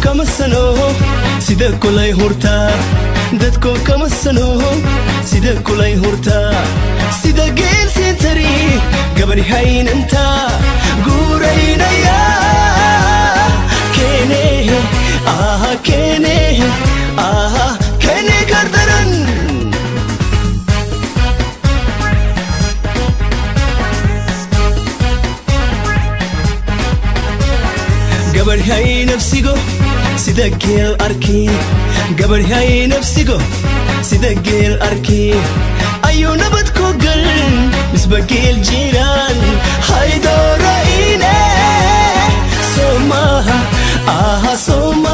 kama sano sida kulay hurta dadko kama sano sida kulay hurta sida geel sintari gabar haynanta guuraynaya kene kene gardaran gabar hay nafsigo sida geel arki gabar hay nafsigo sida geel arki ayu nabad ko gal misba geel jiran hay doraine soma